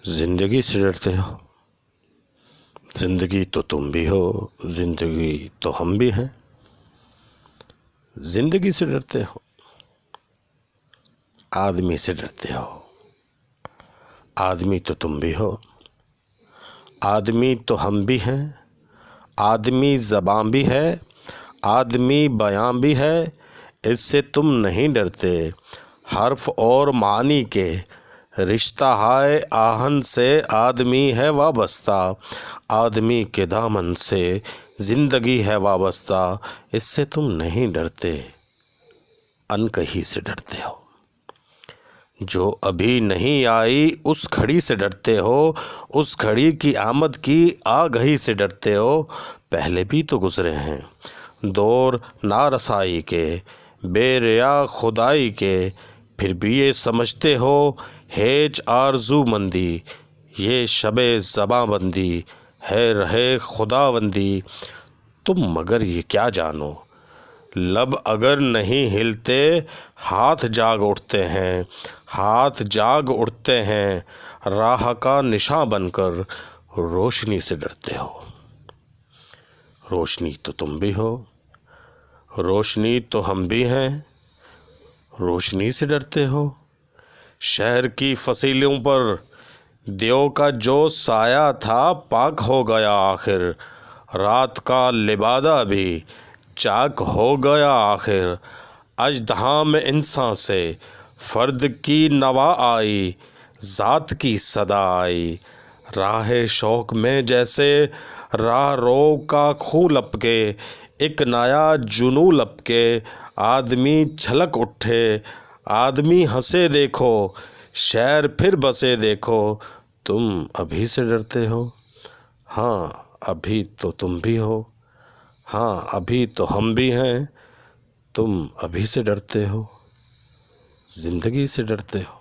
ज़िंदगी से डरते हो। ज़िंदगी तो तुम भी हो, ज़िंदगी तो हम भी हैं। ज़िंदगी से डरते हो, आदमी से डरते हो। आदमी तो तुम भी हो, आदमी तो हम भी हैं। आदमी ज़बां भी है, आदमी बयां भी है। इससे तुम नहीं डरते। हर्फ और मानी के रिश्ता हाय आहन से आदमी है वाबस्ता। आदमी के दामन से ज़िंदगी है वाबस्ता। इससे तुम नहीं डरते, अनकही से डरते हो। जो अभी नहीं आई उस घड़ी से डरते हो, उस घड़ी की आमद की आगही से डरते हो। पहले भी तो गुज़रे हैं दौर नारसाई के, बेरिया खुदाई के। फिर भी ये समझते हो हेज आरज़ूमंदी, ये शबे ज़बांबंदी है रहे खुदाबंदी। तुम मगर ये क्या जानो, लब अगर नहीं हिलते हाथ जाग उठते हैं। हाथ जाग उठते हैं, राह का निशान बनकर रोशनी से डरते हो। रोशनी तो तुम भी हो, रोशनी तो हम भी हैं। रोशनी से डरते हो। शहर की फसीलों पर देव का जो साया था पाक हो गया आखिर। रात का लिबादा भी चाक हो गया आखिर। अजदहा में इंसान से फ़र्द की नवा आई, ज़ात की सदा आई। राह शौक़ में जैसे राह रो का खूँ लपके, एक नया जुनू लपके। आदमी छलक उठे, आदमी हंसे देखो, शहर फिर बसे देखो। तुम अभी से डरते हो, हाँ अभी तो तुम भी हो। हाँ अभी तो हम भी हैं। तुम अभी से डरते हो, ज़िंदगी से डरते हो।